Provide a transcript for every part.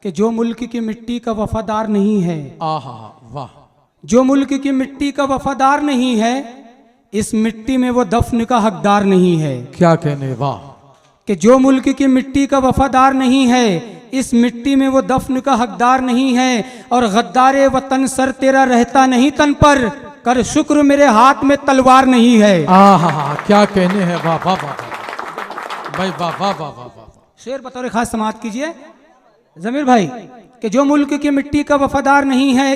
कि जो मुल्क की मिट्टी का वफादार नहीं है, आहा वाह, जो मुल्क की मिट्टी का वफादार नहीं है, इस मिट्टी में वो दफन का हकदार नहीं है। क्या कहने, वाह। कि जो मुल्क की मिट्टी का वफादार नहीं है, इस मिट्टी में वो दफन का हकदार नहीं है। और गद्दारे वतन सर तेरा रहता नहीं तन पर, कर शुक्र मेरे हाथ में तलवार नहीं है। आहा क्या कहने हैं, वाह वाह वाह भाई, वाह वाह वाह वाह वाह। शेर बतौर खास समाअत कीजिए जमीर भाई कि जो मुल्क की मिट्टी का वफादार नहीं है,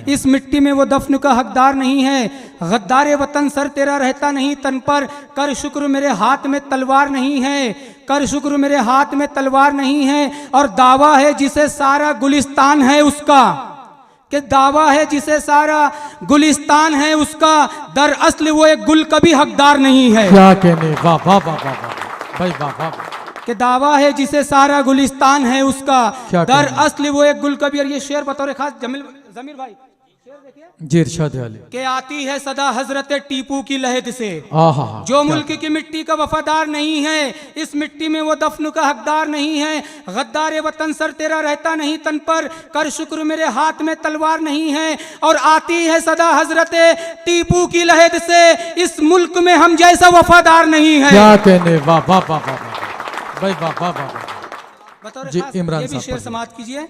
इस मिट्टी में वो दफन का हकदार नहीं है। गद्दारे वतन सर तेरा रहता नहीं तन पर, कर शुक्र मेरे हाथ में तलवार नहीं है। कर शुक्र मेरे हाथ में तलवार नहीं है। और दावा है जिसे सारा गुलिस्तान है उसका, कि दावा है जिसे सारा गुलिस्तान है उसका, दर असल वो एक गुल कभी हकदार नहीं है। क्या कहने, वाह वाह वाह वाह वाह भाई, वाह वाह। कि दावा है जिसे सारा गुलिस्तान है उसका, दर असली वो एक गुल कबीर। ये शेर बतौर खास जमीर भाई शेर देखिए जी, इरशाद अली। कि आती है सदा हजरत टीपू की लहद से, आहा जो मुल्क की मिट्टी का वफादार नहीं है, इस मिट्टी में वो दफन का हकदार नहीं है। गद्दारे वतन सर तेरा रहता नहीं तन पर, कर शुक्र मेरे हाथ में तलवार नहीं है। और आती है सदा हजरत टीपू की लहद से, इस मुल्क में हम जैसा वफादार नहीं है। क्या कहने, वाह वाह वाह वाह भाई, वाह वाह वाह। बतौर जी खास इमरान ये भी साहब शेर समाअत कीजिए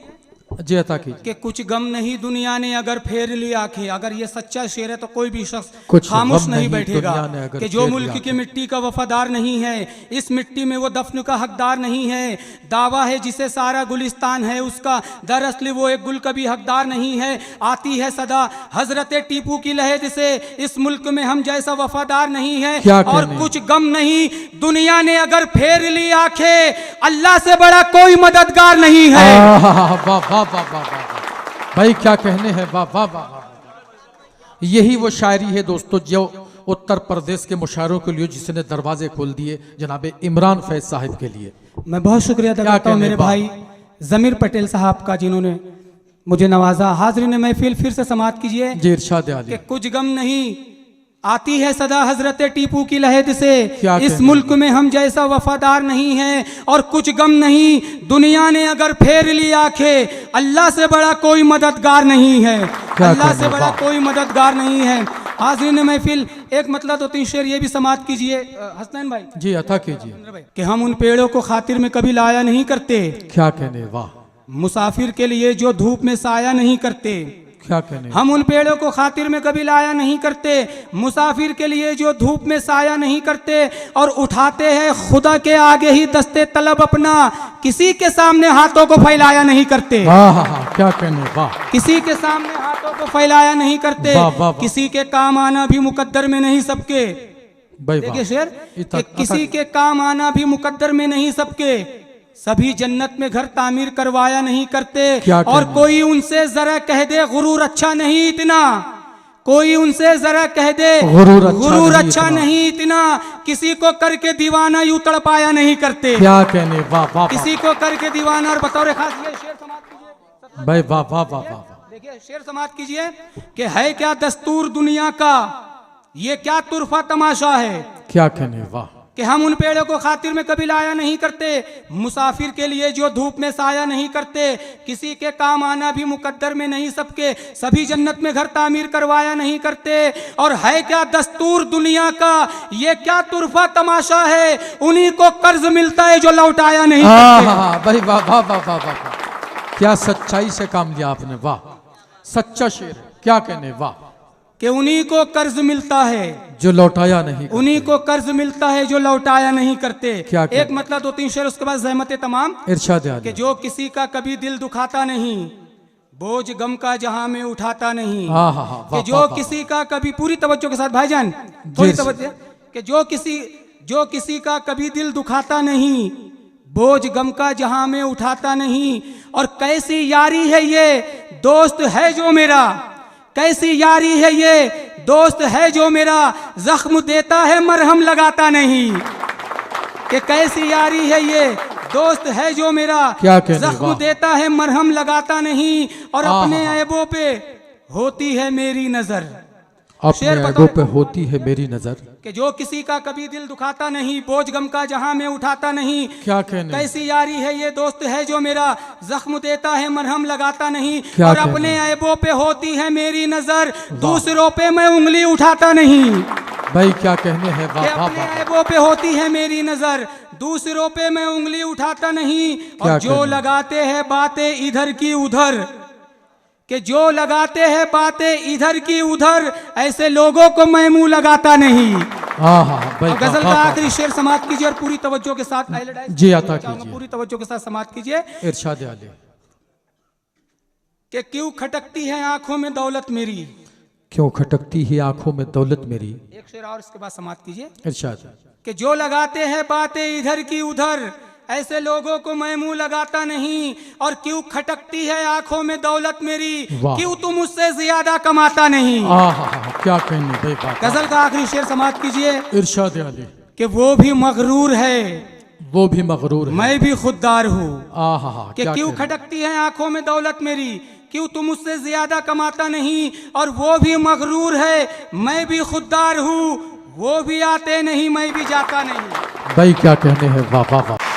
जी, अता कीजिए। कि कुछ गम नहीं दुनिया ने अगर फेर ली आंखें। अगर ये सच्चा शेर है तो कोई भी शख्स कुछ खामोश गम नहीं नहीं बैठेगा दुनिया ने अगर कि जो फेर ली मुल्क की आंखें। मिट्टी का वफादार नहीं है, इस मिट्टी में वो दफन का हकदार नहीं है। दावा है जिसे सारा गुलिस्तान है उसका, दरअसल वो एक गुल कभी हकदार नहीं है। आती है सदा हजरत टीपू की लहद से, इस मुल्क में हम जैसा वफादार नहीं है। और कुछ गम नहीं दुनिया ने अगर फेर ली आंखें, अल्लाह से बड़ा कोई मददगार नहीं है। वाह वाह वाह वाह भाई, क्या कहने हैं, वाह वाह वाह। यही वो शायरी है दोस्तों जो उत्तर प्रदेश के मुशायरों के लिए जिसने दरवाजे खोल दिए जनाब इमरान फैज साहिब के लिए। मैं बहुत शुक्रिया अदा करता हूँ मेरे भाई जमीर पटेल साहब का, जिन्होंने मुझे नवाजा। हाज़रीन महफिल फिर से समाअत कीजिए जी, इरशाद अली। कि कुछ गम नहीं आती है सदा हजरत टीपू की लहद से, इस मुल्क में हम जैसा वफादार नहीं है। और कुछ गम नहीं दुनिया ने अगर फेर ली आंखें, अल्लाह से बड़ा कोई मददगार नहीं है। अल्लाह से बड़ा कोई मददगार नहीं है। हाज़रीन महफिल एक मतलब दो तीन शेर ये भी समाअत कीजिए हसनैन भाई जी, अता कीजिए। कि हम उन पेड़ों को खातिर में कभी लाया नहीं करते, क्या कहने, वाह। मुसाफिर के लिए जो धूप में साया नहीं करते। क्या कहने, हम उन पेड़ों को खातिर में कभी लाया नहीं करते, मुसाफिर के लिए जो धूप में साया नहीं करते। और उठाते हैं खुदा के आगे ही दस्ते तलब अपना, किसी के सामने हाथों को फैलाया नहीं करते। क्या कहने, वाह। किसी के सामने हाथों को फैलाया नहीं करते, किसी के काम आना भी मुकद्दर में नहीं सबके। देखिए शेर कि किसी के काम आना भी मुकद्दर में नहीं सबके, सभी जन्नत में घर तामीर करवाया नहीं करते। और कोई उनसे जरा कह दे गुरूर अच्छा नहीं इतना, कोई उनसे जरा कह दे गुरूर अच्छा नहीं इतना, किसी को करके दीवाना यूं तड़पाया नहीं करते। क्या कहने, वाह वाह। किसी को करके दीवाना। और बतौर खास ये शेर समाअत कीजिए भाई, वाह वाह वाह वाह। देखिए शेर समाअत कीजिए कि है क्या दस्तूर दुनिया का, ये क्या तुरफा तमाशा है। क्या कहने, वाह। कि हम उन पेड़ों को खातिर में कभी लाया नहीं करते, मुसाफिर के लिए जो धूप में साया नहीं करते, किसी के काम आना भी मुकद्दर में नहीं सबके, सभी जन्नत में घर तामीर करवाया नहीं करते। और है क्या दस्तूर दुनिया का, ये क्या तुरफा तमाशा है, उन्हीं को कर्ज मिलता है जो लौटाया नहीं करते। भाई वाह वाह वाह वाह वाह, क्या सच्चाई से काम लिया आपने, वाह। सच्चा शेर, क्या कहने, वाह। कि उन्हीं को कर्ज मिलता है जो लौटाया नहीं करते। उन्हीं को कर्ज मिलता है जो लौटाया नहीं करते। क्या एक मतलब दो तीन शेर उसके बाद ज़हमत तमाम। इरशाद कि जो किसी का कभी दिल दुखाता नहीं, बोझ गम का जहां में उठाता नहीं। कि जो किसी का कभी, पूरी तवज्जो के साथ भाईजान थोड़ी तवज्जो, कि जो किसी का कभी दिल दुखाता नहीं, बोझ गम का जहां में उठाता नहीं। और कैसी यारी है ये दोस्त है जो मेरा, कैसी यारी है ये दोस्त है जो मेरा, जख्म देता है मरहम लगाता नहीं। कि कैसी यारी है ये दोस्त है जो मेरा, जख्म देता है मरहम लगाता नहीं। और अपने ऐबों पे होती है मेरी नजर, अपने शेर ऐबों पे होती है मेरी नजर। कि जो किसी का कभी दिल दुखाता नहीं, बोझ गम का जहां में उठाता नहीं। क्या कहने, कैसी यारी है ये दोस्त है जो मेरा जख्म देता है मरहम लगाता नहीं। क्या और कहने? अपने ऐबों पे होती है मेरी नजर, दूसरों पे मैं उंगली उठाता नहीं। भाई क्या कहने हैं, कि वाह वाह अपने वाह। ऐबों पे होती है मेरी नजर, दूसरों पे मैं उंगली उठाता नहीं। क्या और जो कहने? लगाते हैं बातें इधर की उधर, कि जो लगाते हैं बातें इधर की उधर, ऐसे लोगों को मैं मुंह लगाता नहीं। हाँ हाँ भाई, और गजल का वाह, वाह, आखिरी शेर समाप्त कीजिए और पूरी तवज्जो के साथ जी अता कीजिए, पूरी तवज्जो के साथ समाप्त कीजिए। इरशाद आले। कि क्यों खटकती है आंखों में दौलत मेरी। क्यों खटकती है आंखों में दौलत मेरी। एक शेर और इसके बाद समाप्त कीजिए। इरशाद। कि जो लगाते हैं बातें इधर की उधर, ऐसे लोगों को मैं मुंह लगाता नहीं। और क्यों खटकती है आंखों में दौलत मेरी, वाह। क्यों तुम मुझसे ज्यादा कमाता नहीं। क्या कहने भाई, बात। गजल का आखिरी शेर समाप्त कीजिए। इरशाद आले। कि वो भी मगरूर है, वो भी मगरूर है, मैं भी खुददार हूँ। कि क्यों कहने? खटकती है आंखों में दौलत मेरी, क्यों तुम मुझसे ज्यादा कमाता नहीं। और वो भी मगरूर है, मैं भी खुददार हूँ। वो भी आते नहीं, मैं भी जाता नहीं। भाई क्या कहने हैं, वाह वाह वाह।